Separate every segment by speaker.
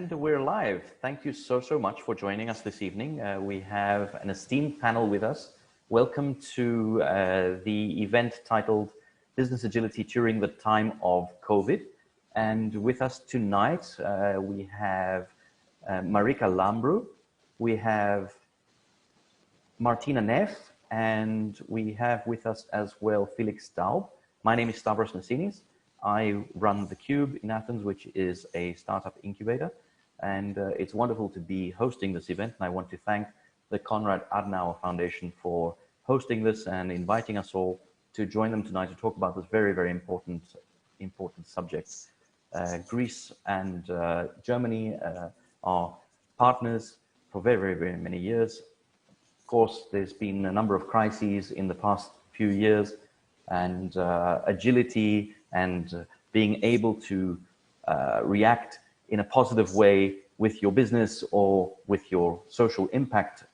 Speaker 1: And we're live. Thank you so much for joining us this evening. We have an esteemed panel with us. Welcome to the event titled Business Agility During the Time of COVID. And with us tonight, we have Marika Lambru, we have Martina Neff, and we have with us as well Felix Daub. My name is Stavros Nassinis. I run The Cube in Athens, which is a startup incubator, and it's wonderful to be hosting this event. And I want to thank the Konrad Adenauer Foundation for hosting this and inviting us all to join them tonight to talk about this very important subject. Greece and Germany are partners for very many years. Of course, there's been a number of crises in the past few years, and agility and being able to react in a positive way with your business or with your social impact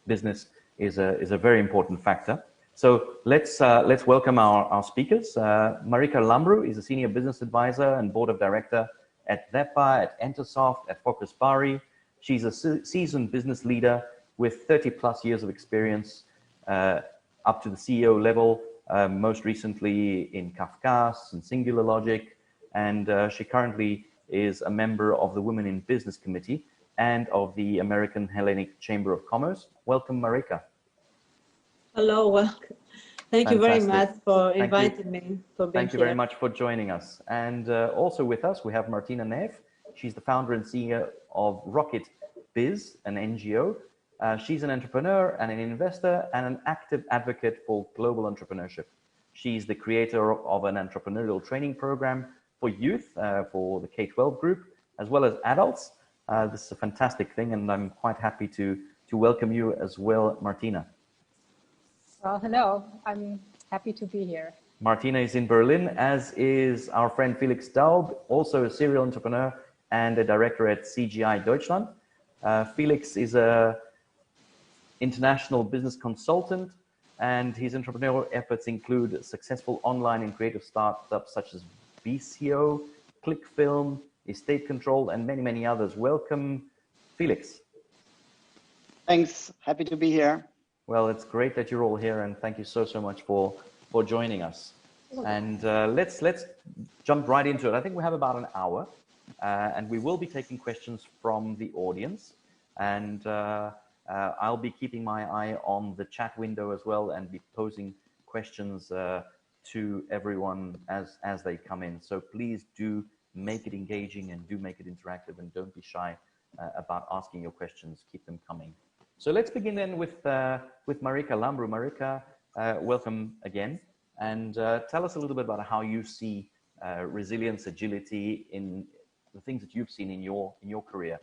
Speaker 1: business is a very important factor. So let's welcome our speakers. Marika Lambru is a senior business advisor and board of director at VEPA, at Entersoft, at Focus Bari. She's a seasoned business leader with 30+ years of experience up to the CEO level, most recently in Kafkas and Singular Logic, and she currently is a member of the Women in Business Committee and of the American Hellenic Chamber of Commerce. Welcome, Marika.
Speaker 2: Hello, welcome. Thank you very much for inviting me.
Speaker 1: Thank you very much for joining us. And also with us, we have Martina Neff. She's the founder and CEO of Rocket Biz, an NGO. She's an entrepreneur and an investor and an active advocate for global entrepreneurship. She's the creator of an entrepreneurial training program for youth, for the K-12 group, as well as adults. This is a fantastic thing, and I'm quite happy to welcome you as well, Martina.
Speaker 3: Well, hello. I'm happy to be here.
Speaker 1: Martina is in Berlin, as is our friend Felix Daub, also a serial entrepreneur and a director at CGI Deutschland. Felix is a international business consultant, and his entrepreneurial efforts include successful online and creative startups such as BCO, ClickFilm, Estate Control, and many others. Welcome, Felix.
Speaker 4: Thanks. Happy to be here.
Speaker 1: Well, it's great that you're all here, and thank you so much for joining us. And let's jump right into it. I think we have about an hour, and we will be taking questions from the audience, and I'll be keeping my eye on the chat window as well and be posing questions to everyone as they come in. So please do make it engaging and do make it interactive, and don't be shy about asking your questions. Keep them coming. So let's begin then with Marika Lambru. Marika, welcome again, and tell us a little bit about how you see resilience, agility in the things that you've seen in your career.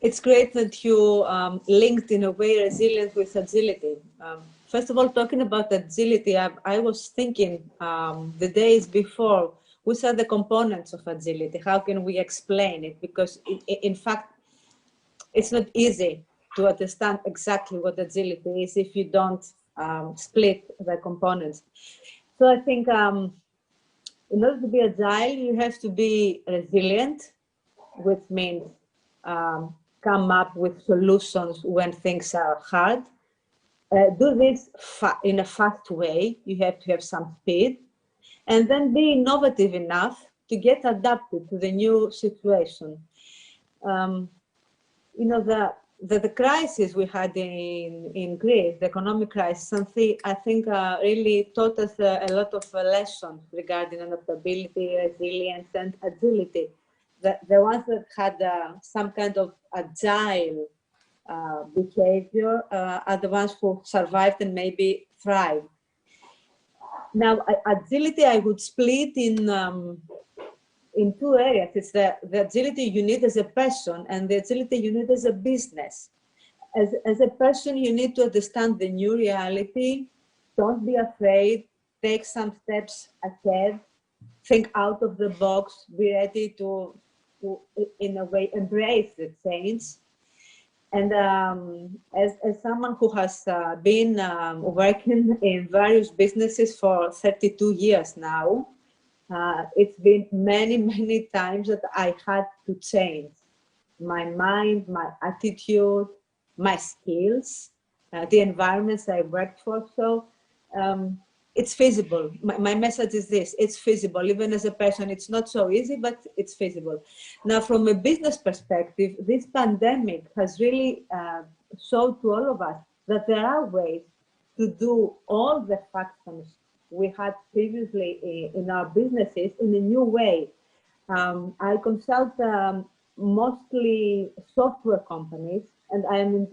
Speaker 2: It's great that you linked in a way resilience with agility. First of all, talking about agility, I was thinking the days before, which are the components of agility? How can we explain it? Because in fact, it's not easy to understand exactly what agility is if you don't split the components. So I think in order to be agile, you have to be resilient, which means come up with solutions when things are hard. Do this in a fast way. You have to have some speed, and then be innovative enough to get adapted to the new situation. You know, the crisis we had in Greece, the economic crisis, something I think really taught us a lot of lessons regarding adaptability, resilience, and agility. The ones that had some kind of agile behavior are the ones who survived and maybe thrived. Now, agility I would split in two areas. It's the agility you need as a person and the agility you need as a business. As a person, you need to understand the new reality. Don't be afraid. Take some steps ahead. Think out of the box. Be ready to in a way, embrace the change. And as someone who has been working in various businesses for 32 years now, it's been many, many times that I had to change my mind, my attitude, my skills, the environments I worked for. So it's feasible. My message is this: it's feasible. Even as a person, it's not so easy, but it's feasible. Now, from a business perspective, this pandemic has really showed to all of us that there are ways to do all the functions we had previously in our businesses in a new way. I consult mostly software companies, and I am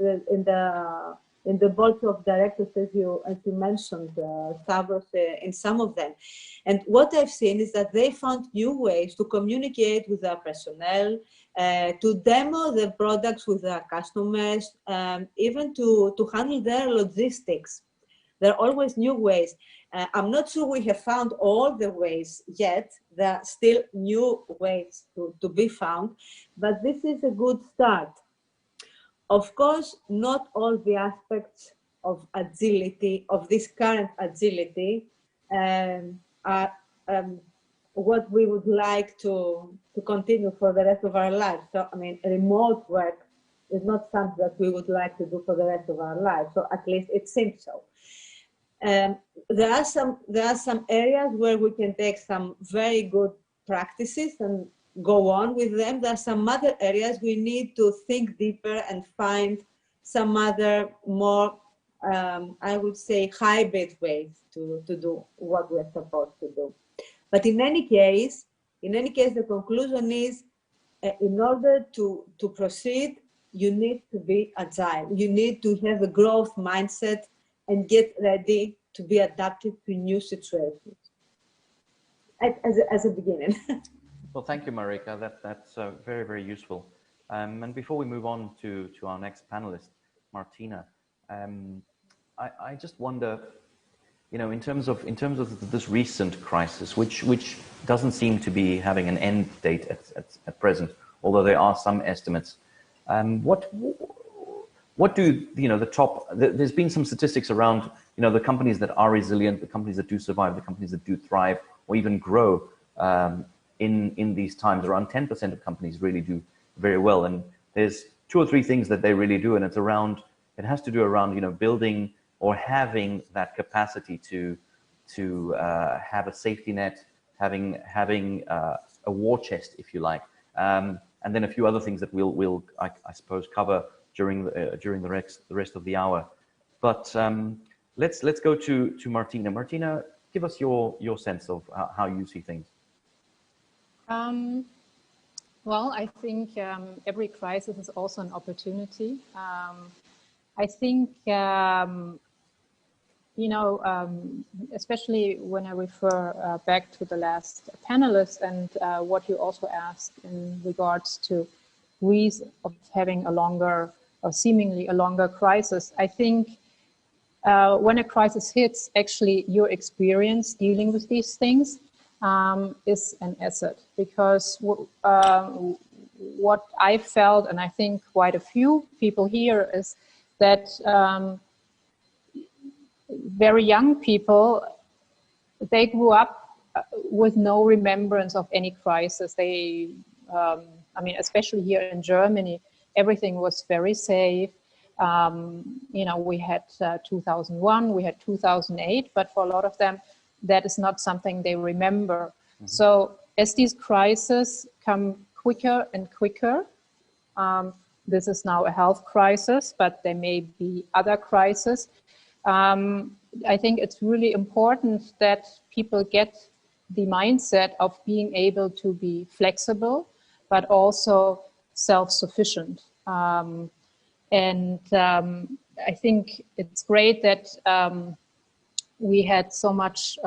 Speaker 2: in the board of directors, as you mentioned, Stavros, in some of them. And what I've seen is that they found new ways to communicate with their personnel, to demo the products with their customers, even to handle their logistics. There are always new ways. I'm not sure we have found all the ways yet. There are still new ways to be found, but this is a good start. Of course, not all the aspects of agility, of this current agility, are what we would like to continue for the rest of our lives. So, I mean, remote work is not something that we would like to do for the rest of our lives. So at least it seems so. There are some areas where we can take some very good practices and go on with them. There are some other areas we need to think deeper and find some other more, I would say, hybrid ways to do what we're supposed to do. But in any case, the conclusion is, in order to proceed, you need to be agile. You need to have a growth mindset and get ready to be adapted to new situations as a beginning.
Speaker 1: Well, thank you, Marika. That's very, very useful. And before we move on to our next panelist, Martina, I just wonder, you know, in terms of this recent crisis, which doesn't seem to be having an end date at present, although there are some estimates. What do, you know, there's been some statistics around, you know, the companies that are resilient, the companies that do survive, the companies that do thrive or even grow in these times. Around 10% of companies really do very well. And there's 2 or 3 things that they really do. And it has to do around, you know, building or having that capacity to have a safety net, having a war chest, if you like. And then a few other things that we'll I suppose cover during the rest of the hour. But let's go to Martina. Martina, give us your sense of how you see things.
Speaker 3: Well, I think every crisis is also an opportunity. I think, you know, especially when I refer back to the last panelist and what you also asked in regards to reason of having a longer or seemingly a longer crisis, I think when a crisis hits, actually your experience dealing with these things is an asset, because what I felt, and I think quite a few people here, is that very young people, they grew up with no remembrance of any crisis. They, I mean, especially here in Germany, everything was very safe. You know, we had 2001, we had 2008, but for a lot of them, that is not something they remember. Mm-hmm. So as these crises come quicker and quicker, this is now a health crisis, but there may be other crises. I think it's really important that people get the mindset of being able to be flexible, but also self-sufficient. And I think it's great that we had so much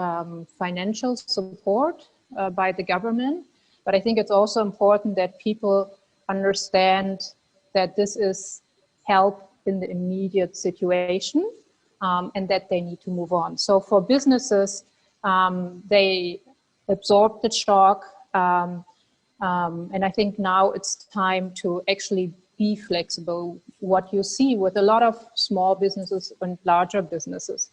Speaker 3: financial support by the government, but I think it's also important that people understand that this is help in the immediate situation, and that they need to move on. So for businesses, they absorb the shock, and I think now it's time to actually be flexible. What you see with a lot of small businesses and larger businesses.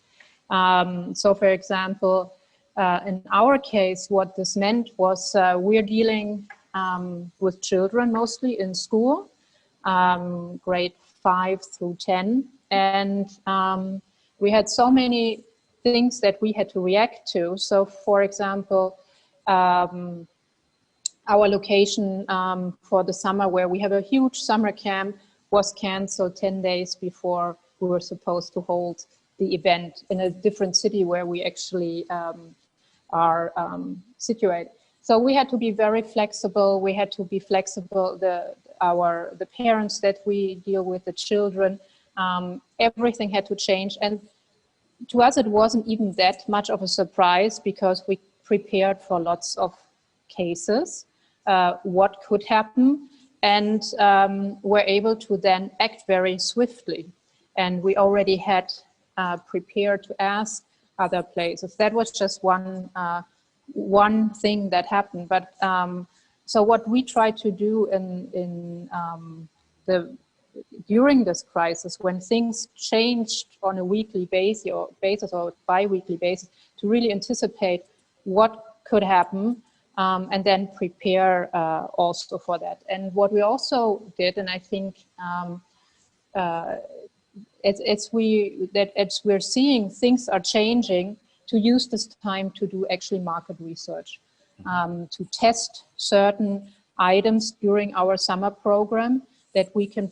Speaker 3: So for example, in our case, what this meant was we're dealing with children mostly in school, grade 5 through 10. And we had so many things that we had to react to. So, for example, our location for the summer, where we have a huge summer camp, was canceled 10 days before we were supposed to hold the event in a different city where we actually are situated. So we had to be very flexible. We had to be flexible. The parents that we deal with, the children, everything had to change. And to us, it wasn't even that much of a surprise because we prepared for lots of cases, what could happen, and were able to then act very swiftly. And we already had prepared to ask other places. That was just one thing that happened. But so what we tried to do during this crisis, when things changed on a weekly basis or bi-weekly basis, to really anticipate what could happen and then prepare also for that. And what we also did, and I think as we're seeing things are changing, to use this time to do actually market research, to test certain items during our summer program that we can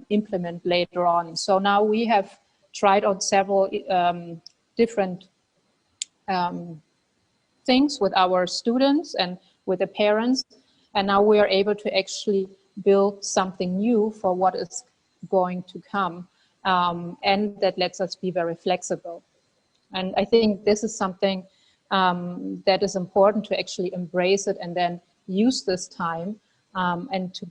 Speaker 3: implement later on. So now we have tried out several different things with our students and with the parents, and now we are able to actually build something new for what is going to come, and that lets us be very flexible. And I think this is something that is important, to actually embrace it and then use this time and to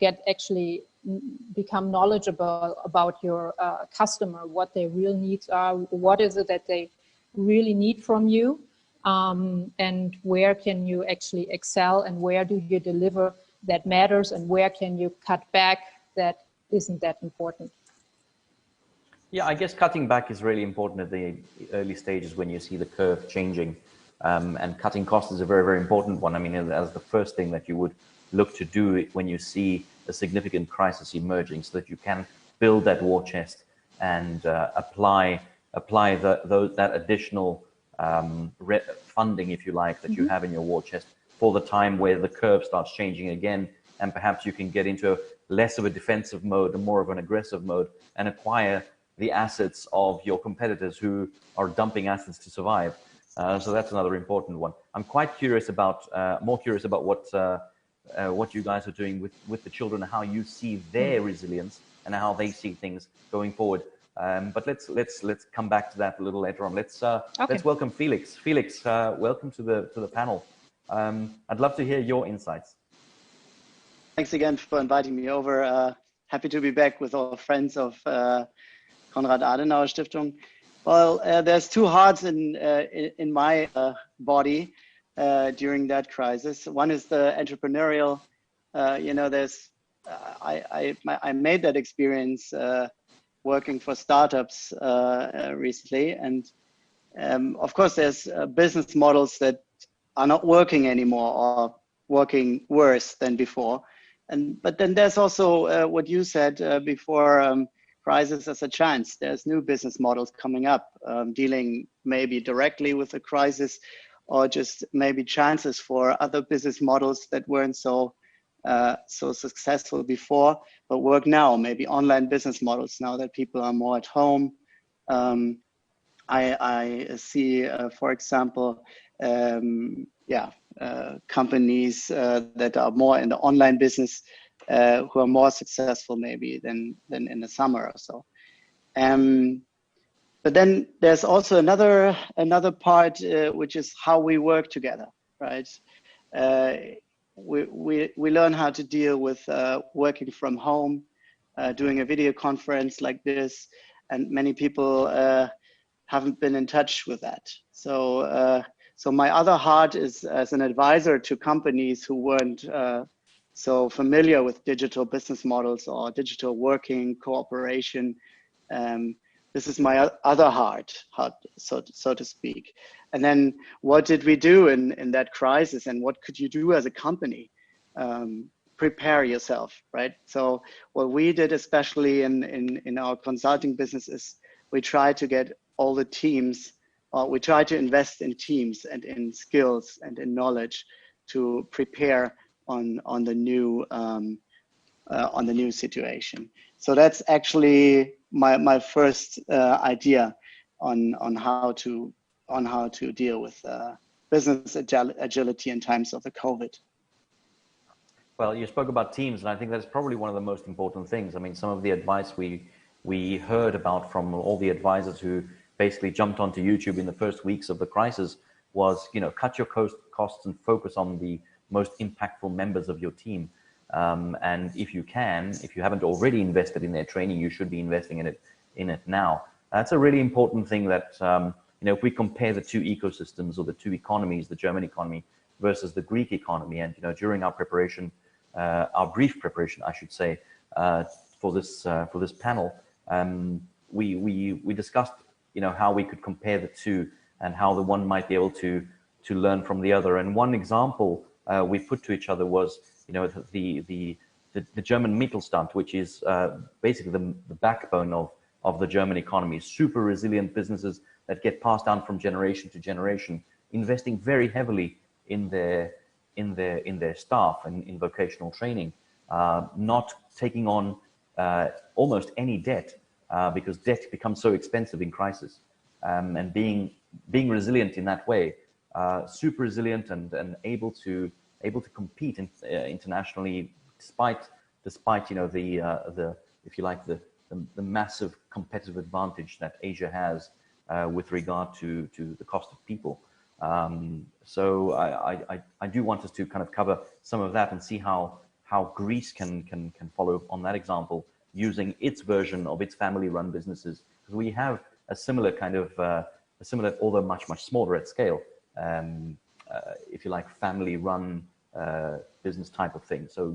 Speaker 3: become knowledgeable about your customer, what their real needs are, what is it that they really need from you, and where can you actually excel, and where do you deliver that matters, and where can you cut back that isn't that important.
Speaker 1: Yeah, I guess cutting back is really important at the early stages when you see the curve changing, and cutting costs is a very, very important one. I mean, as the first thing that you would look to do when you see a significant crisis emerging, so that you can build that war chest and apply that additional funding, if you like, that you have in your war chest for the time where the curve starts changing again, and perhaps you can get into less of a defensive mode and more of an aggressive mode, and acquire the assets of your competitors who are dumping assets to survive. So that's another important one. I'm quite curious about, more curious about what you guys are doing with the children, how you see their resilience and how they see things going forward. But let's come back to that a little later on. Let's welcome Felix. Felix, welcome to the panel. I'd love to hear your insights.
Speaker 4: Thanks again for inviting me over. Happy to be back with all friends of Konrad Adenauer Stiftung. Well, there's two hearts in my body during that crisis. One is the entrepreneurial. I made that experience working for startups recently, and of course, there's business models that are not working anymore or working worse than before. But then there's also what you said before. Crisis as a chance. There's new business models coming up, dealing maybe directly with the crisis, or just maybe chances for other business models that weren't so successful before, but work now. Maybe online business models now that people are more at home. I see, for example, companies that are more in the online business, who are more successful maybe than in the summer or so. But then there's also another part, which is how we work together, right? We learn how to deal with working from home, doing a video conference like this, and many people haven't been in touch with that. So my other heart is as an advisor to companies who weren't so familiar with digital business models or digital working cooperation. This is my other heart, so to speak. And then what did we do in that crisis, and what could you do as a company? Prepare yourself, right? So what we did, especially in our consulting business, is we tried to get all the teams, or we tried to invest in teams and in skills and in knowledge to prepare on the new situation. So that's actually my first idea on how to deal with business agility in times of the COVID.
Speaker 1: Well, you spoke about teams, and I think that's probably one of the most important things. I mean, some of the advice we heard about from all the advisors who basically jumped onto YouTube in the first weeks of the crisis was, cut your costs and focus on the most impactful members of your team. And if you haven't already invested in their training, you should be investing in it now. That's a really important thing that, if we compare the two ecosystems or the two economies, the German economy versus the Greek economy, and, during our preparation, our brief preparation, I should say, for this panel, we discussed, how we could compare the two and how the one might be able to learn from the other. And one example we put to each other was, the German Mittelstand, which is basically the backbone of the German economy. Super resilient businesses that get passed down from generation to generation, investing very heavily in their staff and in vocational training, not taking on almost any debt because debt becomes so expensive in crisis, and being resilient in that way, super resilient and able to compete internationally despite the if you like the massive competitive advantage that Asia has with regard to the cost of people. So I do want us to kind of cover some of that and see how Greece can follow on that example, using its version of its family-run businesses, because we have a similar kind of although much smaller at scale, if you like, family-run business type of thing. So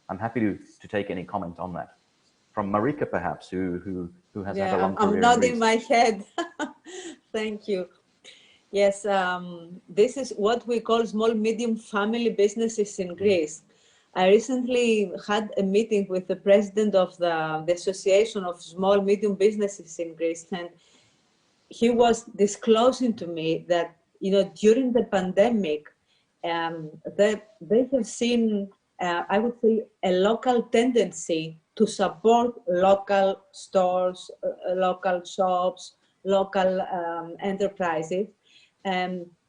Speaker 1: I'm happy to take any comment on that from Marika, perhaps, who has had a long career.
Speaker 2: I'm nodding my head. Thank you. Yes, this is what we call small, medium family businesses in Greece. I recently had a meeting with the president of the Association of Small, Medium Businesses in Greece, and he was disclosing to me that, during the pandemic, that they have seen, I would say, a local tendency to support local stores, local shops, local enterprises.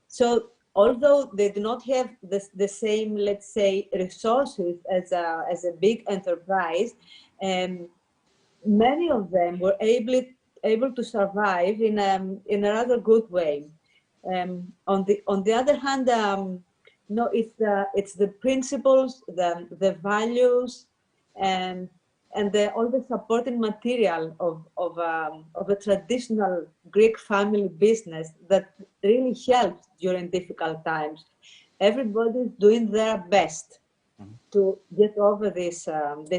Speaker 2: So although they do not have the same, let's say, resources as a big enterprise, many of them were able to survive in a rather good way. On the other hand, it's the principles, the values, and all the supporting material of a traditional Greek family business that really helps during difficult times. Everybody's doing their best to get over this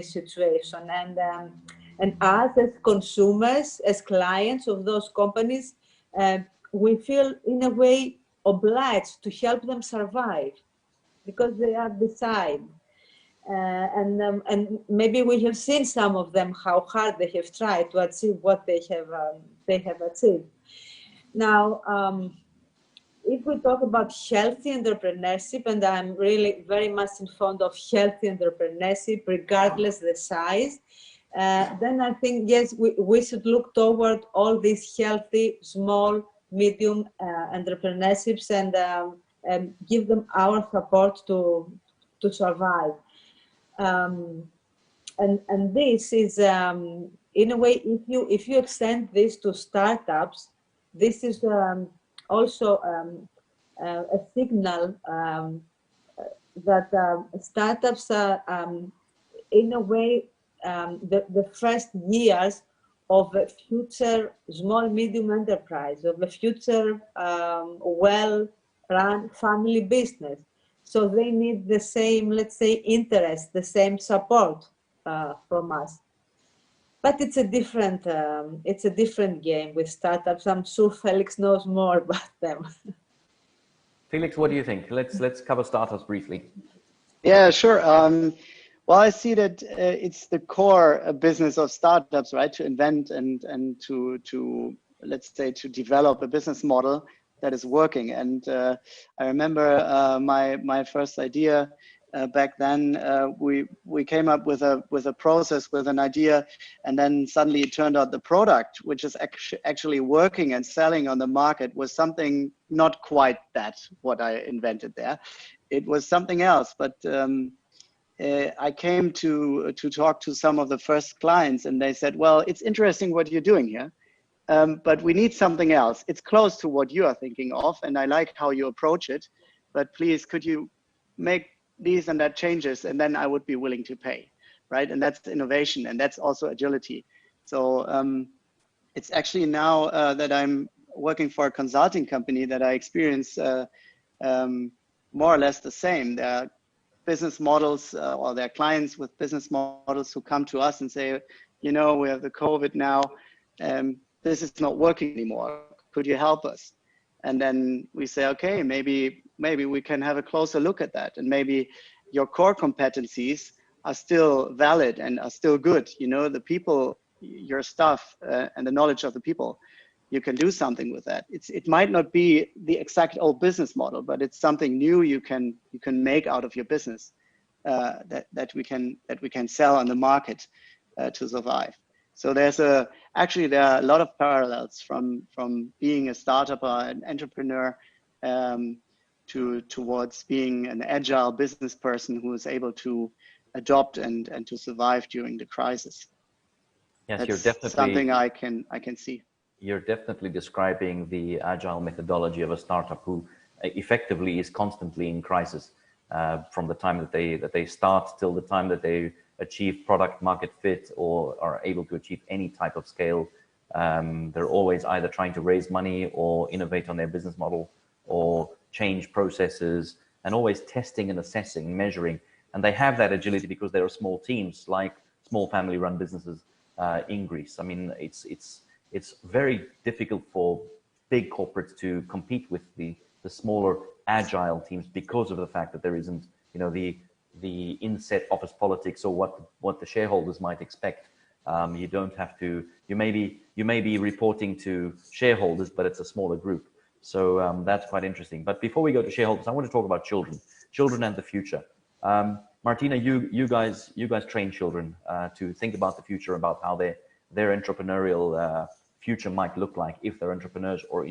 Speaker 2: situation, and us as consumers, as clients of those companies, we feel in a way obliged to help them survive because they are beside. And maybe we have seen some of them how hard they have tried to achieve what they have achieved. Now, if we talk about healthy entrepreneurship, and I'm really very much in fond of healthy entrepreneurship, regardless the size, then I think, yes, we should look toward all these healthy, small, medium entrepreneurships and give them our support to survive. And this is, in a way, if you extend this to startups, this is also a signal that startups are, in a way, the first years of a future small, medium enterprise, of a future well-run family business. So they need the same, let's say, interest, the same support from us. But it's a different game with startups. I'm sure Felix knows more about them.
Speaker 1: Felix, what do you think? Let's cover startups briefly.
Speaker 4: Yeah, sure. Well, I see that it's the core business of startups, right? To invent and to let's say to develop a business model that is working. And I remember my first idea back then. We came up with a process, with an idea, and then suddenly it turned out the product, which is actually working and selling on the market, was something not quite that what I invented there. It was something else, but I came to talk to some of the first clients, and they said, well, it's interesting what you're doing here, but we need something else. It's close to what you are thinking of, and I like how you approach it, but please, could you make these and that changes, and then I would be willing to pay, right? And that's innovation, and that's also agility. So it's actually now that I'm working for a consulting company that I experience more or less the same. There are business models or their clients with business models who come to us and say, you know, we have the COVID now, this is not working anymore. Could you help us? And then we say, okay, maybe we can have a closer look at that. And maybe your core competencies are still valid and are still good. You know, the people, your stuff and the knowledge of the people, you can do something with that. It might not be the exact old business model, but it's something new you can make out of your business that we can sell on the market to survive. So there are a lot of parallels from being a startup or an entrepreneur towards being an agile business person who is able to adopt and to survive during the crisis.
Speaker 1: Yes,
Speaker 4: That's
Speaker 1: you're definitely
Speaker 4: something I can see.
Speaker 1: You're definitely describing the agile methodology of a startup who effectively is constantly in crisis from the time that they start till the time that they achieve product market fit or are able to achieve any type of scale. They're always either trying to raise money or innovate on their business model or change processes, and always testing and assessing, measuring. And they have that agility because there are small teams, like small family-run businesses in Greece. I mean, it's very difficult for big corporates to compete with the smaller agile teams because of the fact that there isn't, you know, the inset office politics or what the shareholders might expect. You don't have to. You may be reporting to shareholders, but it's a smaller group. So that's quite interesting. But before we go to shareholders, I want to talk about children and the future. Martina, you guys train children to think about the future, about how their entrepreneurial future might look like if they're entrepreneurs, or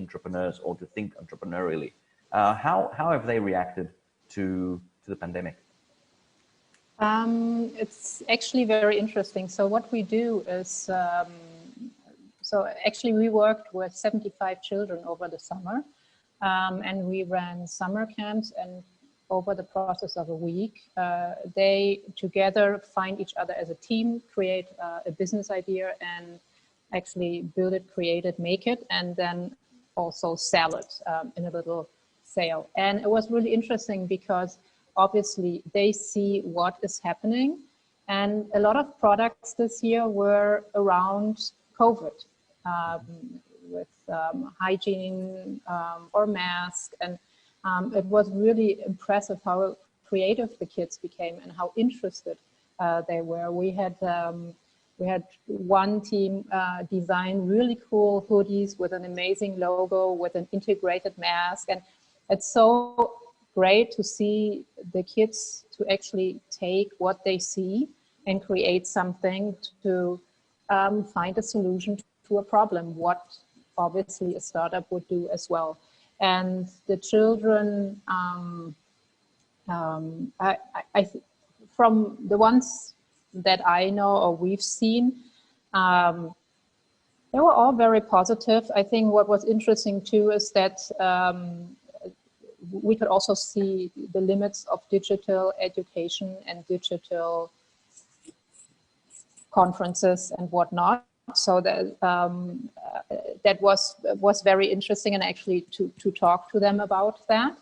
Speaker 1: to think entrepreneurially. How have they reacted to the pandemic?
Speaker 3: It's actually very interesting. So what we do is, so actually we worked with 75 children over the summer, and we ran summer camps, and over the process of a week, they together find each other as a team, create a business idea, and actually build it, create it, make it, and then also sell it in a little sale. And it was really interesting because obviously they see what is happening, and a lot of products this year were around COVID, with hygiene or mask, and it was really impressive how creative the kids became and how interested they were. We had one team design really cool hoodies with an amazing logo, with an integrated mask, and it's so great to see the kids to actually take what they see and create something to find a solution to a problem, what obviously a startup would do as well. And the children, from the ones that I know or we've seen, they were all very positive. I think what was interesting too is that we could also see the limits of digital education and digital conferences and whatnot. So that that was very interesting, and actually to talk to them about that.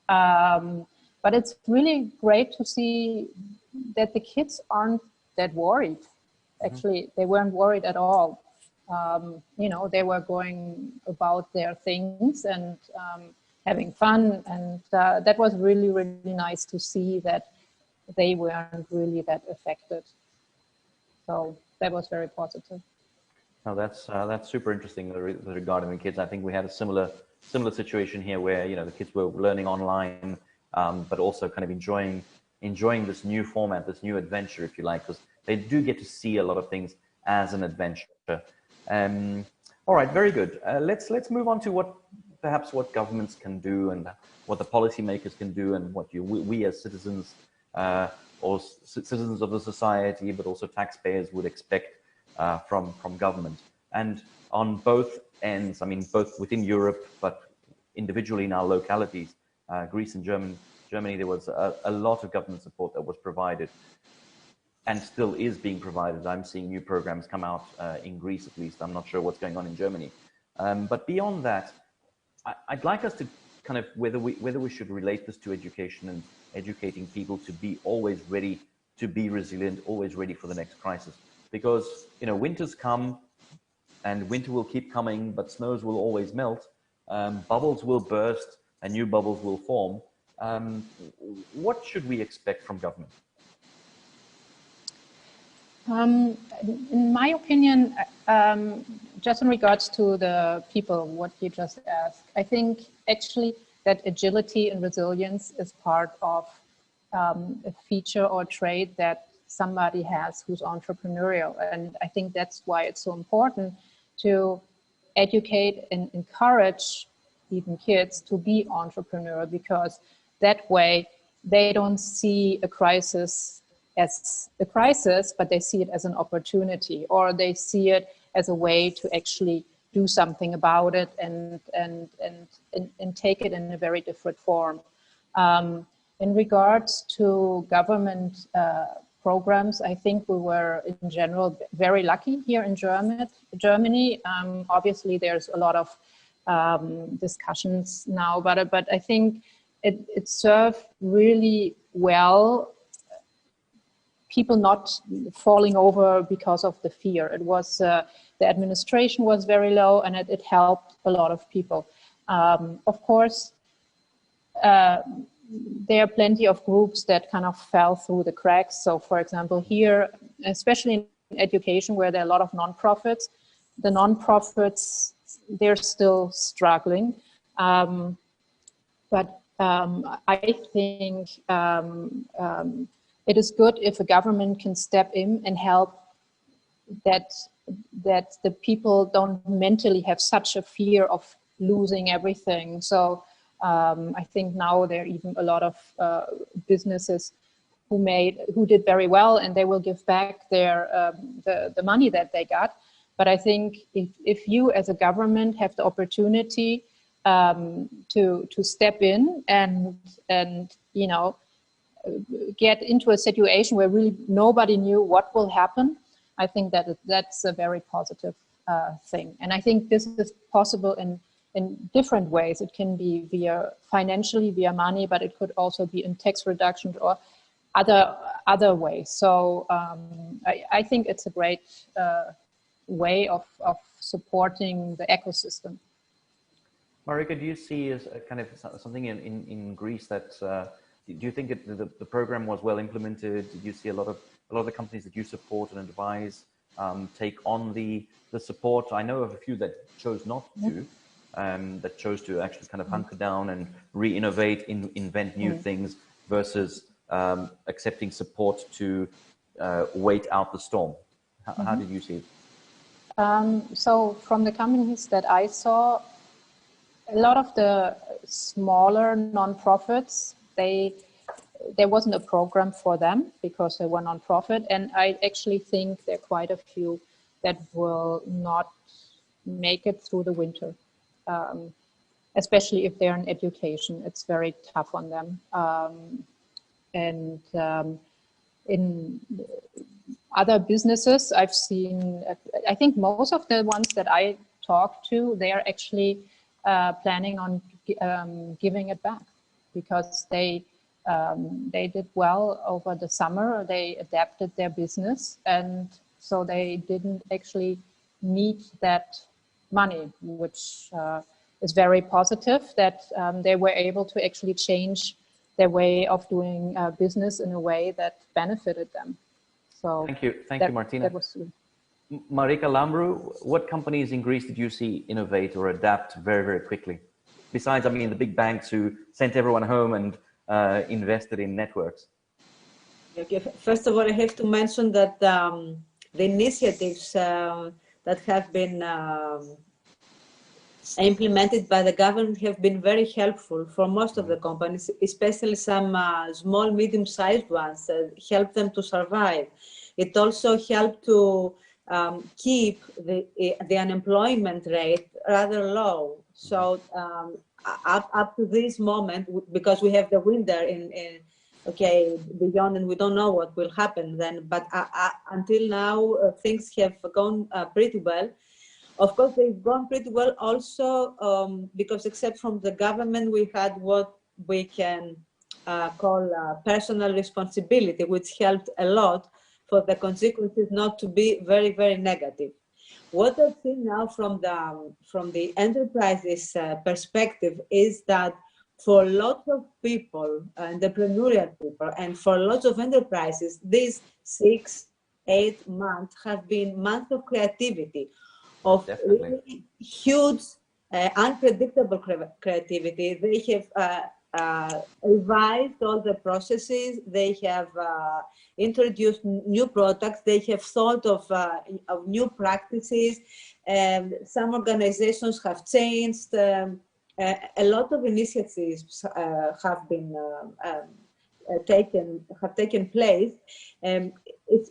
Speaker 3: But it's really great to see that the kids aren't that worried. Actually, they weren't worried at all. You know, they were going about their things, and having fun. And that was really, really nice to see that they weren't really that affected. So that was very positive.
Speaker 1: No, that's super interesting regarding the kids. I think we had a similar situation here where, you know, the kids were learning online, but also kind of enjoying this new format, this new adventure, if you like, because they do get to see a lot of things as an adventure. All right, very good. Let's move on to perhaps what governments can do and what the policymakers can do, and what we as citizens or citizens of the society, but also taxpayers would expect from government. And on both ends, I mean, both within Europe, but individually in our localities, Greece and Germany, there was a lot of government support that was provided and still is being provided. I'm seeing new programs come out in Greece, at least. I'm not sure what's going on in Germany. But beyond that, I'd like us to kind of, whether we should relate this to education and educating people to be always ready, to be resilient, always ready for the next crisis. Because, you know, winters come and winter will keep coming, but snows will always melt. Bubbles will burst and new bubbles will form. What should we expect from government?
Speaker 3: In my opinion, just in regards to the people, what you just asked, I think actually that agility and resilience is part of a feature or trait that somebody has who's entrepreneurial. And I think that's why it's so important to educate and encourage even kids to be entrepreneurial, because that way they don't see a crisis as a crisis, but they see it as an opportunity, or they see it as a way to actually do something about it and take it in a very different form. In regards to government programs, I think we were in general very lucky here in Germany. Obviously, there's a lot of discussions now, but I think it served really well people not falling over because of the fear. It was the administration was very low, and it helped a lot of people. Of course, there are plenty of groups that kind of fell through the cracks. So, for example, here, especially in education, where there are a lot of nonprofits, the nonprofits, they're still struggling. But I think it is good if a government can step in and help that the people don't mentally have such a fear of losing everything. So I think now there are even a lot of businesses who did very well, and they will give back their the money that they got. But I think if you as a government have the opportunity to step in and you know, get into a situation where really nobody knew what will happen, I think that's a very positive thing. And I think this is possible in different ways. It can be via financially, via money, but it could also be in tax reductions or other ways. So I think it's a great way of supporting the ecosystem.
Speaker 1: Marika, do you see as a kind of something in Greece that do you think the program was well implemented? Did you see a lot of the companies that you support and advise take on the support? I know of a few that chose not to, that chose to actually kind of hunker down and re-innovate, invent new things, versus accepting support to wait out the storm. How did you see it?
Speaker 3: So from the companies that I saw, a lot of the smaller nonprofits, there wasn't a program for them because they were nonprofit, and I actually think there are quite a few that will not make it through the winter, especially if they're in education. It's very tough on them. In other businesses, I've seen, I think most of the ones that I talked to, they are actually planning on giving it back, because they did well over the summer. They adapted their business, and so they didn't actually need that money, which is very positive that they were able to actually change their way of doing business in a way that benefited them. So
Speaker 1: thank you, Martina.
Speaker 3: That was
Speaker 1: Marika Lambru, what companies in Greece did you see innovate or adapt very, very quickly? Besides, I mean, the big banks who sent everyone home and invested in networks.
Speaker 2: Okay. First of all, I have to mention that the initiatives that have been implemented by the government have been very helpful for most of the companies, especially some small, medium-sized ones, help them to survive. It also helped to keep the unemployment rate rather low. So up to this moment, because we have the winter beyond, and we don't know what will happen then, but until now, things have gone pretty well. Of course, they've gone pretty well also because except from the government, we had what we can call personal responsibility, which helped a lot for the consequences not to be very, very negative. What I've seen now from the enterprises perspective is that for lots of people, entrepreneurial people, and for lots of enterprises, these 6-8 months have been months of creativity, of really huge, unpredictable creativity. They have revised all the processes. They have introduced new products. They have thought of new practices. Some organizations have changed. A lot of initiatives have been taken place,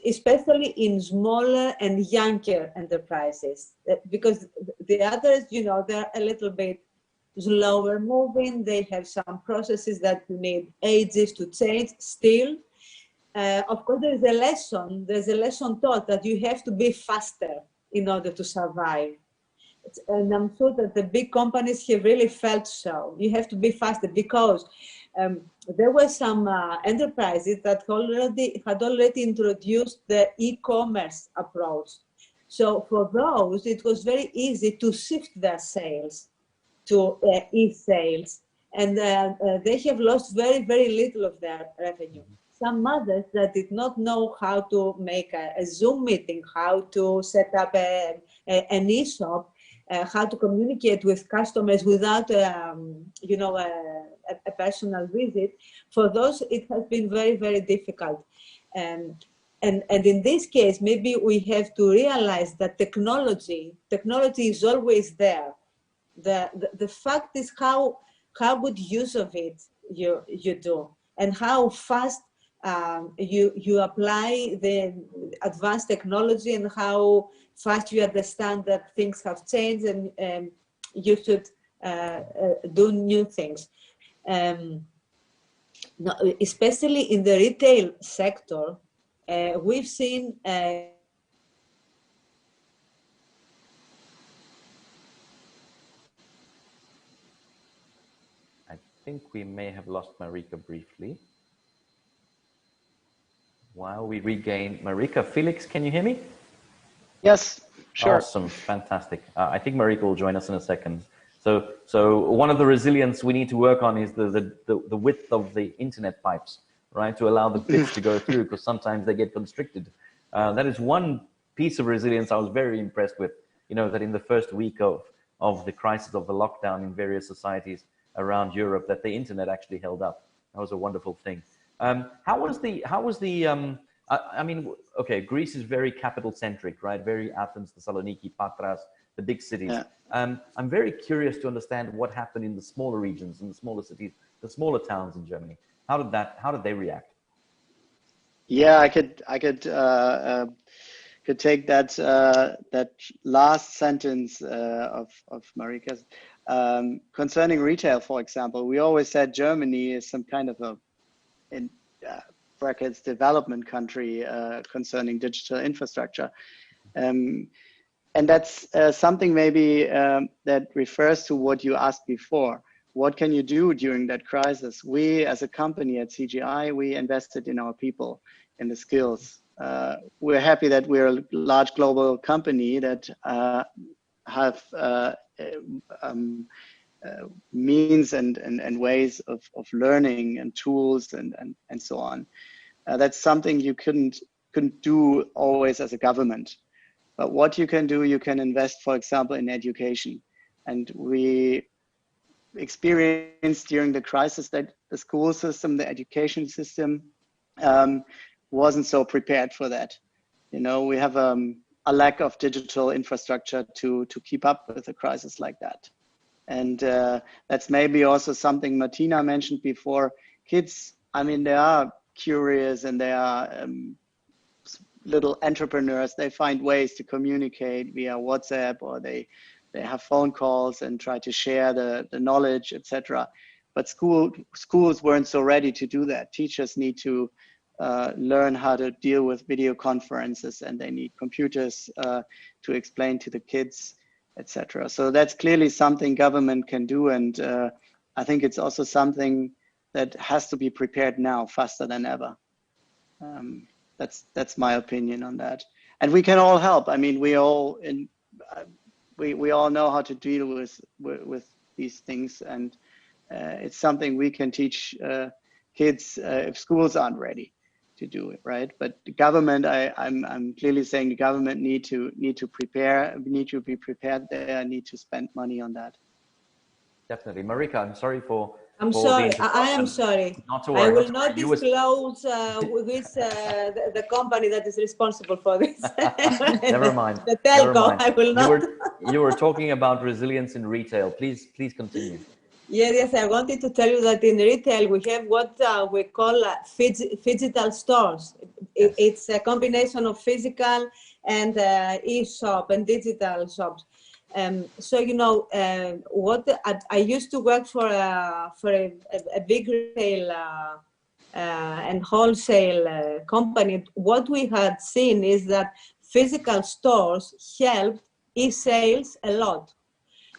Speaker 2: especially in smaller and younger enterprises, because the others, they're a little bit slower moving. They have some processes that need ages to change still. Of course, there's a lesson taught that you have to be faster in order to survive. And I'm sure that the big companies have really felt so. You have to be faster because there were some enterprises that had already introduced the e-commerce approach. So for those, it was very easy to shift their sales to e-sales, and they have lost very, very little of their revenue. Some others that did not know how to make a Zoom meeting, how to set up an e-shop, how to communicate with customers without, a personal visit. For those, it has been very, very difficult. And in this case, maybe we have to realize that technology is always there. The fact is how good use of it you do, and how fast you apply the advanced technology, and how fast you understand that things have changed and you should do new things. Especially in the retail sector, we've seen I
Speaker 1: think we may have lost Marika briefly. While we regain Marika, Felix, can you hear me?
Speaker 4: Yes, sure.
Speaker 1: Awesome, fantastic. I think Marika will join us in a second. So one of the resilience we need to work on is the width of the internet pipes, right? To allow the bits to go through, because sometimes they get constricted. That is one piece of resilience I was very impressed with, that in the first week of the crisis of the lockdown in various societies around Europe, that the internet actually held up. That was a wonderful thing. How was the I mean, okay, Greece is very capital centric, right? Very Athens, Thessaloniki, Patras, the big cities.
Speaker 4: Yeah.
Speaker 1: I'm very curious to understand what happened in the smaller regions, in the smaller cities, the smaller towns in Germany. How did they react?
Speaker 4: Yeah, I could take that last sentence of Marika's concerning retail, for example. We always said Germany is some kind of in brackets development country concerning digital infrastructure, and that's something maybe that refers to what you asked before. What can you do during that crisis? We, as a company at CGI, we invested in our people, in the skills. We're happy that we're a large global company that have means and ways of learning and tools and so on. That's something you couldn't do always as a government. But what you can do, you can invest, for example, in education. And we experienced during the crisis that the school system, the education system, wasn't so prepared for that. You know, we have a lack of digital infrastructure to keep up with a crisis like that. And that's maybe also something Martina mentioned before. Kids, I mean, they are curious and they are little entrepreneurs. They find ways to communicate via WhatsApp, or they have phone calls and try to share the knowledge, etc. But schools weren't so ready to do that. Teachers need to learn how to deal with video conferences, and they need computers to explain to the kids, etc. So that's clearly something government can do, and I think it's also something that has to be prepared now, faster than ever. That's my opinion on that, and we can all help. I mean, we all know how to deal with these things, and it's something we can teach kids if schools aren't ready to do it, right? But the government, I'm clearly saying the government need to prepare, need to be prepared there, need to spend money on that.
Speaker 1: Definitely. Marika, I'm sorry for
Speaker 2: sorry. I am sorry.
Speaker 1: Not to worry.
Speaker 2: I will not disclose which the company that is responsible for this.
Speaker 1: Never mind.
Speaker 2: The telco. I will not.
Speaker 1: You were talking about resilience in retail. Please continue.
Speaker 2: Yes, I wanted to tell you that in retail we have what we call phygital stores.
Speaker 1: Yes.
Speaker 2: It's a combination of physical and e-shop and digital shops. So you know what I used to work for a big retail and wholesale company. What we had seen is that physical stores helped e-sales a lot.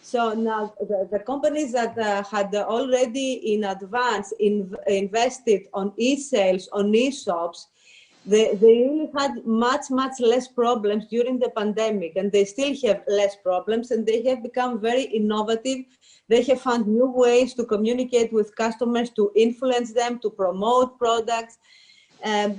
Speaker 2: So now the companies that had already in advance invested on e-sales, on e-shops, they really had much less problems during the pandemic, and they still have less problems, and they have become very innovative. They have found new ways to communicate with customers, to influence them, to promote products. And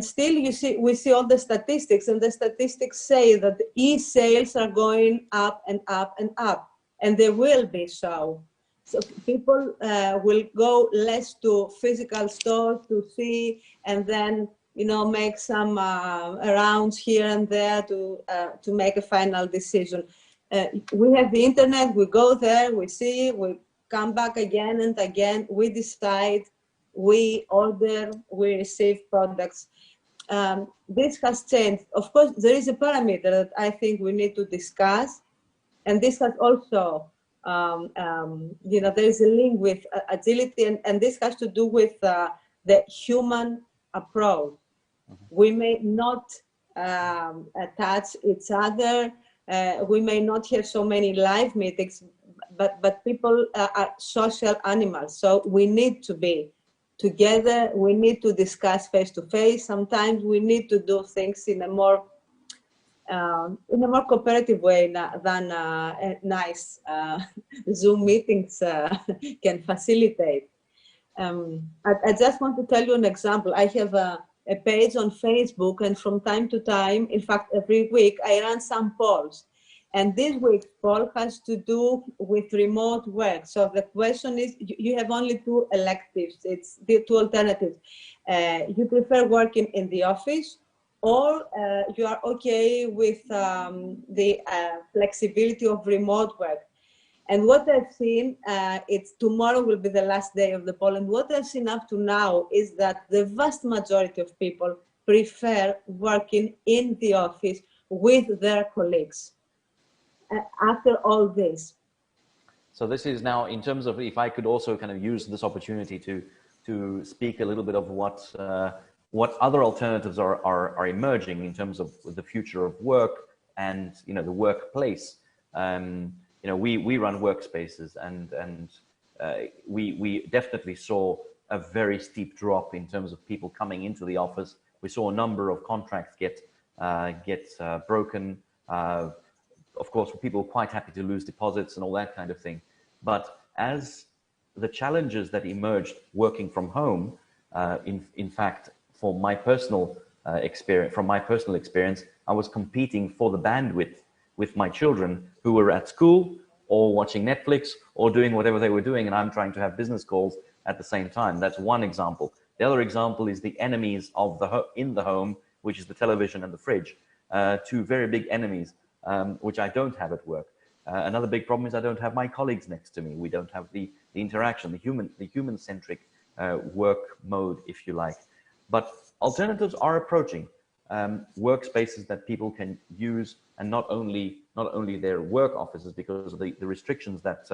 Speaker 2: still we see all the statistics, and the statistics say that the e-sales are going up and up and up, and they will be so. So people will go less to physical stores to see, and then make some rounds here and there to make a final decision. We have the internet, we go there, we see, we come back again and again, we decide, we order, we receive products. This has changed. Of course, there is a parameter that I think we need to discuss, and this has also, there is a link with agility, and this has to do with the human approach. We may not touch each other. We may not have so many live meetings, but people are social animals. So we need to be together. We need to discuss face to face. Sometimes we need to do things in a more cooperative way than nice Zoom meetings can facilitate. I just want to tell you an example. I have a page on Facebook, and from time to time, in fact, every week, I run some polls. And this week's poll has to do with remote work. So the question is, you have only two electives. It's the two alternatives. You prefer working in the office, or you are okay with the flexibility of remote work. And what I've seen, tomorrow will be the last day of the poll, and what I've seen up to now is that the vast majority of people prefer working in the office with their colleagues after all this.
Speaker 1: So this is now, in terms of, if I could also kind of use this opportunity to speak a little bit of what other alternatives are emerging in terms of the future of work and the workplace. We run workspaces, and we definitely saw a very steep drop in terms of people coming into the office. We saw a number of contracts get broken. Of course, people were quite happy to lose deposits and all that kind of thing. But as the challenges that emerged working from home, in fact, for my personal experience, I was competing for the bandwidth with my children who were at school or watching Netflix or doing whatever they were doing, and I'm trying to have business calls at the same time. That's one example. The other example is the enemies of in the home, which is the television and the fridge. Two very big enemies, which I don't have at work. Another big problem is I don't have my colleagues next to me. We don't have the interaction, the human-centric work mode, if you like. But alternatives are approaching. Workspaces that people can use, and not only their work offices, because of the restrictions that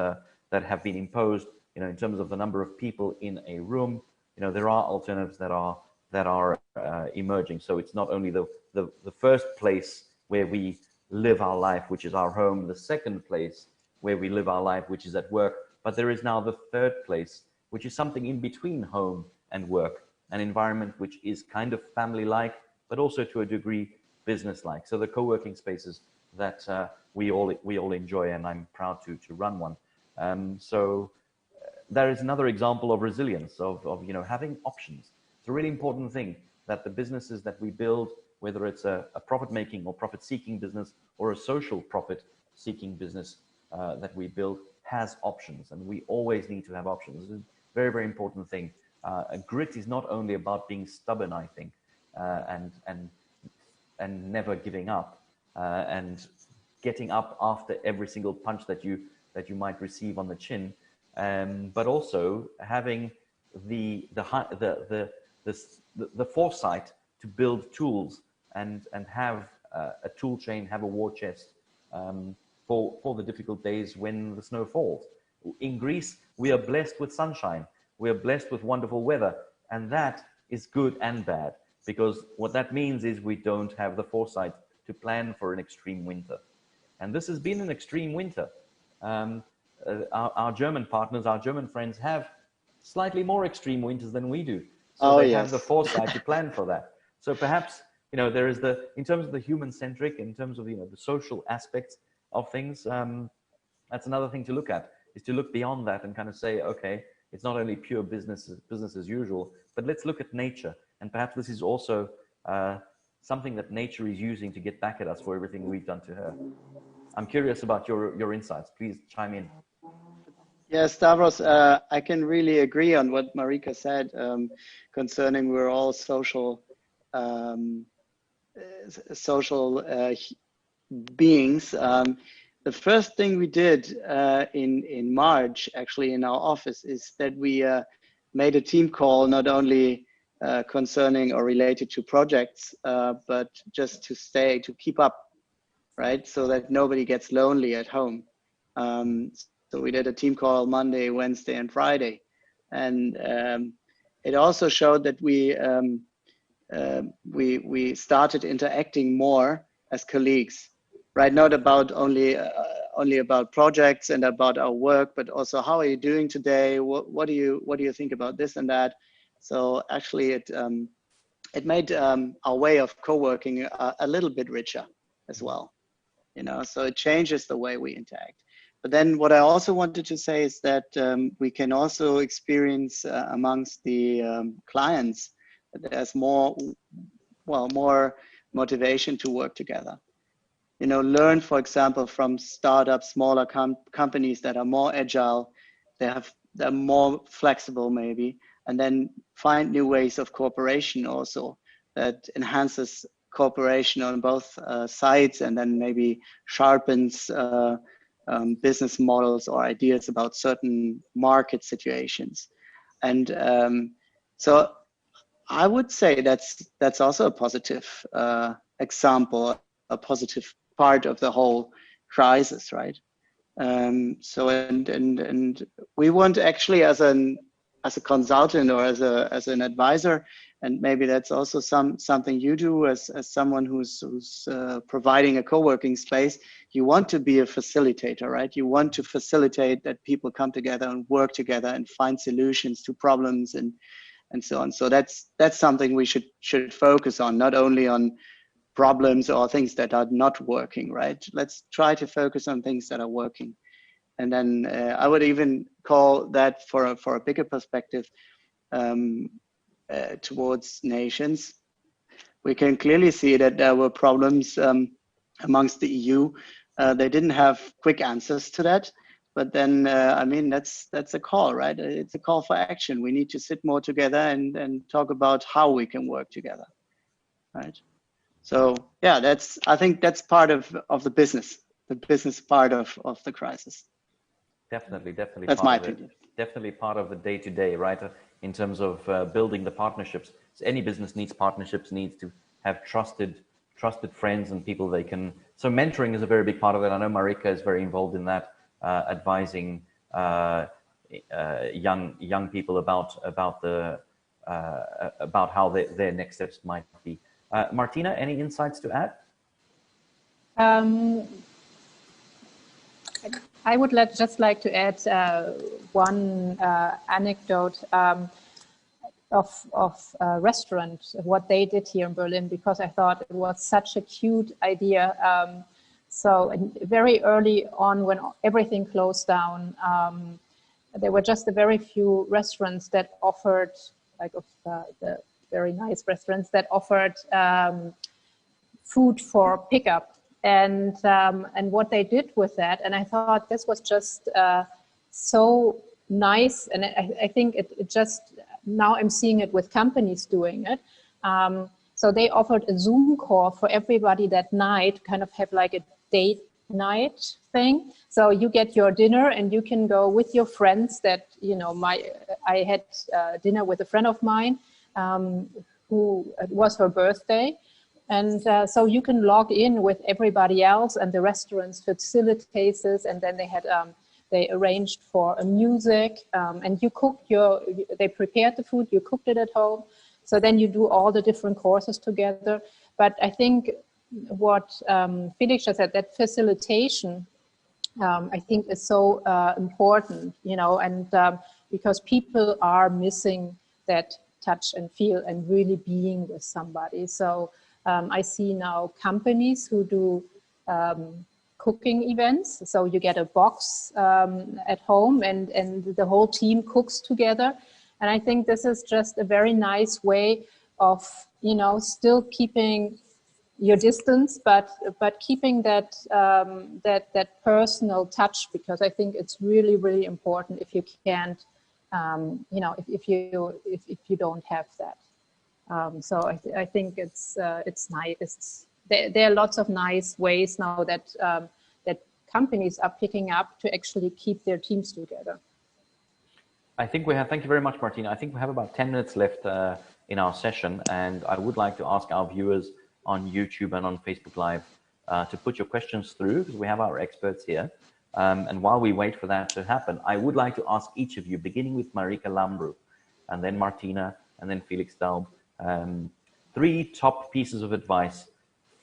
Speaker 1: have been imposed, in terms of the number of people in a room. There are alternatives that are emerging. So it's not only the first place where we live our life, which is our home, the second place where we live our life, which is at work, but there is now the third place, which is something in between home and work, an environment which is kind of family-like, but also to a degree business-like. So the co-working spaces that we all enjoy, and I'm proud to run one. So there is another example of resilience, of having options. It's a really important thing that the businesses that we build, whether it's a profit-making or profit-seeking business or a social profit-seeking business that we build, has options, and we always need to have options. It's a very, very important thing. Grit is not only about being stubborn, I think, and never giving up, and getting up after every single punch that you might receive on the chin, but also having the foresight to build tools and have a tool chain, have a war chest for the difficult days when the snow falls. In Greece, we are blessed with sunshine. We are blessed with wonderful weather, and that is good and bad, because what that means is we don't have the foresight to plan for an extreme winter. And this has been an extreme winter. Our German partners, our German friends, have slightly more extreme winters than we do. So they have the foresight to plan for that. So perhaps, there is in terms of the human-centric, in terms of, the social aspects of things, that's another thing to look at, is to look beyond that and kind of say, okay, it's not only pure business as usual, but let's look at nature. And perhaps this is also something that nature is using to get back at us for everything we've done to her. I'm curious about your insights. Please chime in.
Speaker 4: Yeah, Stavros, I can really agree on what Marika said concerning we're all social beings. The first thing we did in March, actually in our office, is that we made a team call, not only concerning or related to projects, but just to keep up, right? So that nobody gets lonely at home. So we did a team call Monday, Wednesday, and Friday. And it also showed that we started interacting more as colleagues, right? Not about only about projects and about our work, but also how are you doing today? What do you think about this and that? So actually, it made our way of co-working a little bit richer as well, So it changes the way we interact. But then what I also wanted to say is that we can also experience amongst the clients that there's more motivation to work together. Learn, for example, from startups, smaller companies that are more agile, they're more flexible maybe, and then find new ways of cooperation also that enhances cooperation on both sides, and then maybe sharpens business models or ideas about certain market situations. And so I would say that's also a positive example, a positive part of the whole crisis, right? So and we want actually as a consultant or as an advisor, and maybe that's also something you do as someone who's providing a co-working space. You want to be a facilitator, right? You want to facilitate that people come together and work together and find solutions to problems and so on. So that's something we should focus on, not only on problems or things that are not working, right? Let's try to focus on things that are working. And then I would even call that for a bigger perspective towards nations. We can clearly see that there were problems amongst the EU. They didn't have quick answers to that. But then, I mean, that's a call, right? It's a call for action. We need to sit more together and talk about how we can work together, right? So yeah, I think that's part of the business part of the crisis.
Speaker 1: Definitely.
Speaker 4: That's my opinion.
Speaker 1: Definitely part of the day-to-day, right? In terms of building the partnerships. So any business needs partnerships, needs to have trusted friends and people they can. So mentoring is a very big part of it. I know Marika is very involved in that, advising young people about how their next steps might be. Martina, any insights to add?
Speaker 3: I would just like to add one anecdote of a restaurant, what they did here in Berlin, because I thought it was such a cute idea. So very early on, when everything closed down, there were just a very few restaurants that offered, the very nice restaurants that offered food for pickup. And what they did with that, and I thought this was just so nice, and I think it just, now I'm seeing it with companies doing it. So they offered a Zoom call for everybody that night, kind of have like a date night thing. So you get your dinner and you can go with your friends that, I had dinner with a friend of mine who, it was her birthday. And so you can log in with everybody else, and the restaurants facilitators, and then they had they arranged for a music, and you cooked they prepared the food, you cooked it at home. So then you do all the different courses together. But I think what Felix just said, that facilitation, I think is so important, and because people are missing that touch and feel and really being with somebody. So I see now companies who do cooking events. So you get a box at home and the whole team cooks together. And I think this is just a very nice way of, still keeping your distance, but keeping that that personal touch, because I think it's really, really important if you can't, if you don't have that. So I think it's nice. There are lots of nice ways now that that companies are picking up to actually keep their teams together.
Speaker 1: I think we have. Thank you very much, Martina. I think we have about 10 minutes left in our session, and I would like to ask our viewers on YouTube and on Facebook Live to put your questions through, because we have our experts here. And while we wait for that to happen, I would like to ask each of you, beginning with Marika Lambru, and then Martina, and then Felix Daub, 3 top pieces of advice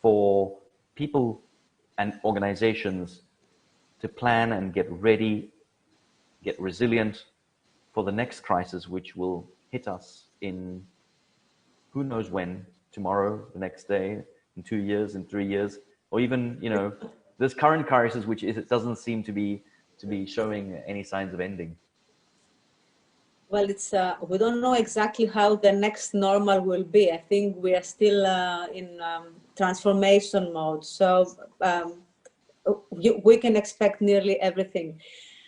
Speaker 1: for people and organizations to plan and get ready, get resilient for the next crisis, which will hit us in who knows when, tomorrow, the next day, in 2 years, in 3 years, or even, this current crisis, which it doesn't seem to be showing any signs of ending.
Speaker 2: Well, it's we don't know exactly how the next normal will be. I think we are still in transformation mode, so we can expect nearly everything.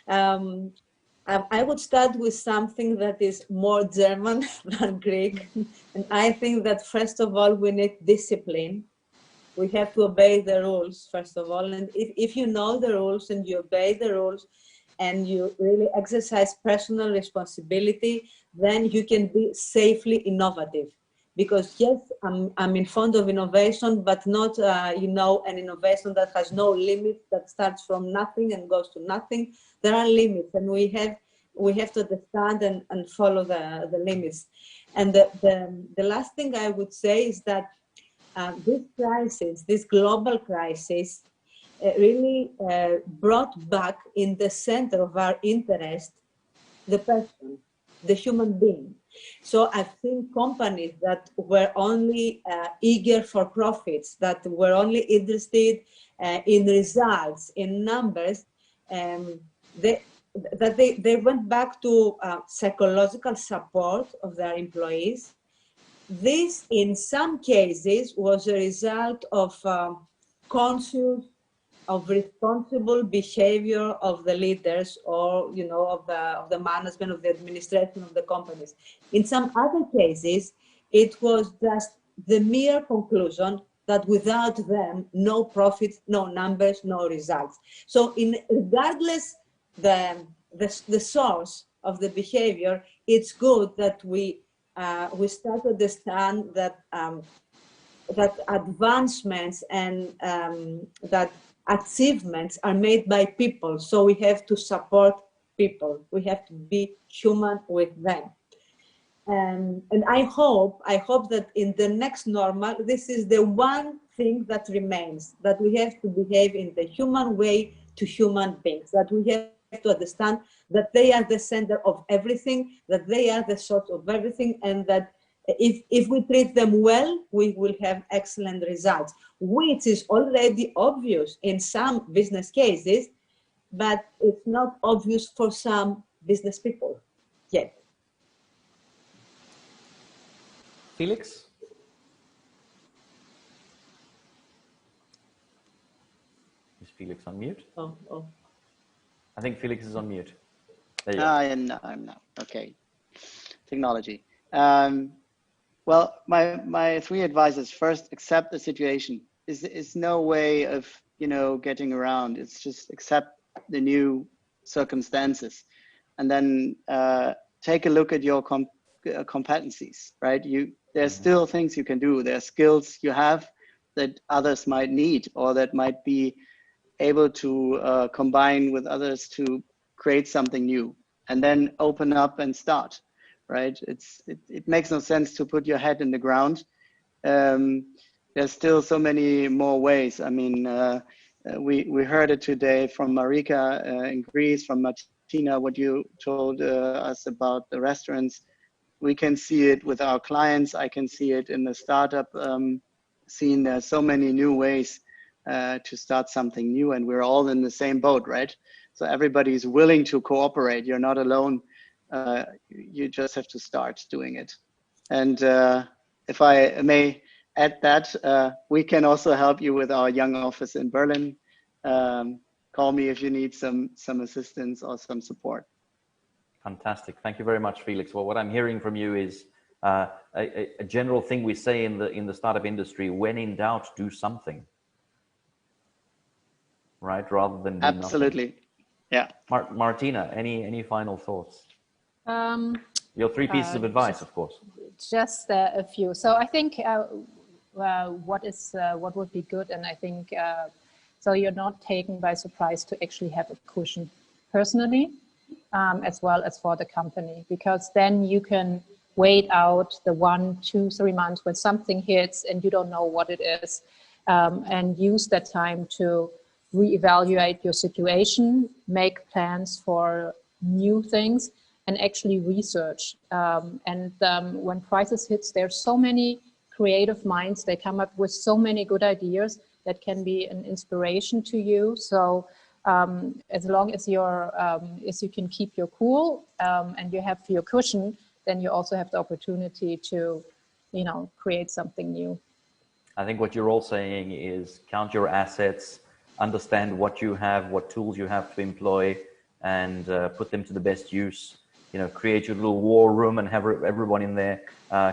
Speaker 2: I would start with something that is more German than Greek, and I think that first of all we need discipline. We have to obey the rules first of all, and if you know the rules and you obey the rules, and you really exercise personal responsibility, then you can be safely innovative. Because yes, I'm in fond of innovation, but not, an innovation that has no limits, that starts from nothing and goes to nothing. There are limits, and we have to understand and follow the limits. And the last thing I would say is that this crisis, this global crisis, really brought back in the center of our interest the person, the human being. So I've seen companies that were only eager for profits, that were only interested in results, in numbers, they went back to psychological support of their employees. This, in some cases, was a result of conscious, of responsible behavior of the leaders, or of the management, of the administration of the companies. In some other cases, it was just the mere conclusion that without them, no profit, no numbers, no results. So, regardless the source of the behavior, it's good that we start to understand that that advancements and that achievements are made by people. So we have to support people. We have to be human with them. And I hope that in the next normal, this is the one thing that remains, that we have to behave in the human way to human beings, that we have to understand that they are the center of everything, that they are the source of everything, and that if we treat them well, we will have excellent results, which is already obvious in some business cases, but it's not obvious for some business people yet.
Speaker 1: Felix? Is Felix on mute?
Speaker 2: Oh.
Speaker 1: I think Felix is on mute. There you are.
Speaker 4: I'm not. Okay. Technology. Well, my three advices: first, accept the situation. Is no way of getting around. It's just accept the new circumstances, and then take a look at your competencies. Right? There's still things you can do. There are skills you have that others might need, or that might be able to combine with others to create something new, and then open up and start. Right? It makes no sense to put your head in the ground. There's still so many more ways. I mean, we heard it today from Marika in Greece, from Martina, what you told us about the restaurants. We can see it with our clients. I can see it in the startup scene. There's so many new ways to start something new, and we're all in the same boat, right? So everybody's willing to cooperate. You're not alone. You just have to start doing it. And if I may add that, we can also help you with our young office in Berlin. Call me if you need some assistance or some support.
Speaker 1: Fantastic. Thank you very much, Felix. Well, what I'm hearing from you is a general thing we say in the startup industry: when in doubt, do something. Right? Rather than do
Speaker 4: Absolutely.
Speaker 1: nothing.
Speaker 4: Yeah.
Speaker 1: Martina, any final thoughts? Your three pieces of advice, of course.
Speaker 3: Just a few. So I think what would be good, and I think so you're not taken by surprise to actually have a cushion personally, as well as for the company, because then you can wait out the 1, 2, 3 months when something hits and you don't know what it is, and use that time to reevaluate your situation, make plans for new things, and actually research. When crisis hits, there's so many creative minds. They come up with so many good ideas that can be an inspiration to you. So as long as you can keep your cool and you have your cushion, then you also have the opportunity to, create something new.
Speaker 1: I think what you're all saying is count your assets, understand what you have, what tools you have to employ, and put them to the best use. Create your little war room and have everyone in there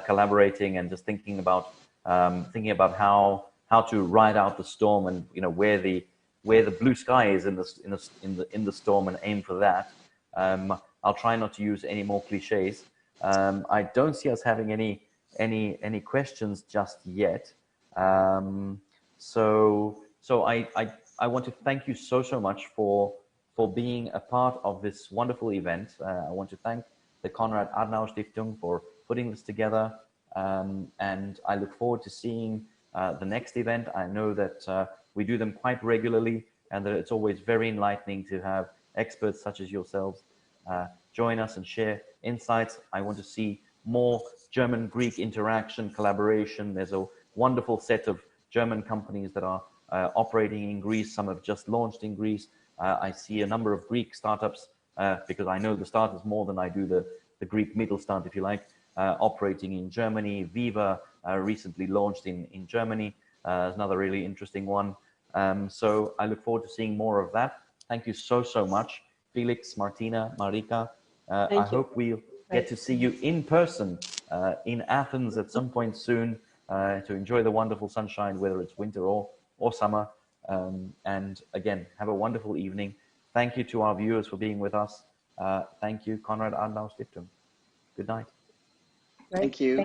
Speaker 1: collaborating and just thinking about how to ride out the storm, and where the blue sky is in the storm, and aim for that. I'll try not to use any more cliches. I don't see us having any questions just yet. So I want to thank you so much for being a part of this wonderful event. I want to thank the Konrad Adenauer Stiftung for putting this together, and I look forward to seeing the next event. I know that we do them quite regularly, and that it's always very enlightening to have experts such as yourselves join us and share insights. I want to see more German-Greek interaction, collaboration. There's a wonderful set of German companies that are operating in Greece. Some have just launched in Greece. I see a number of Greek startups, because I know the starters more than I do the Greek Mittelstand, if you like, operating in Germany. Viva recently launched in Germany. Is another really interesting one. So I look forward to seeing more of that. Thank you so much, Felix, Martina, Marika. I hope we'll get to see you in person in Athens at some point soon, to enjoy the wonderful sunshine, whether it's winter or summer. And again, have a wonderful evening. Thank you to our viewers for being with us. Thank you, Konrad Adenauer Stiftung. Good night.
Speaker 4: Thank you.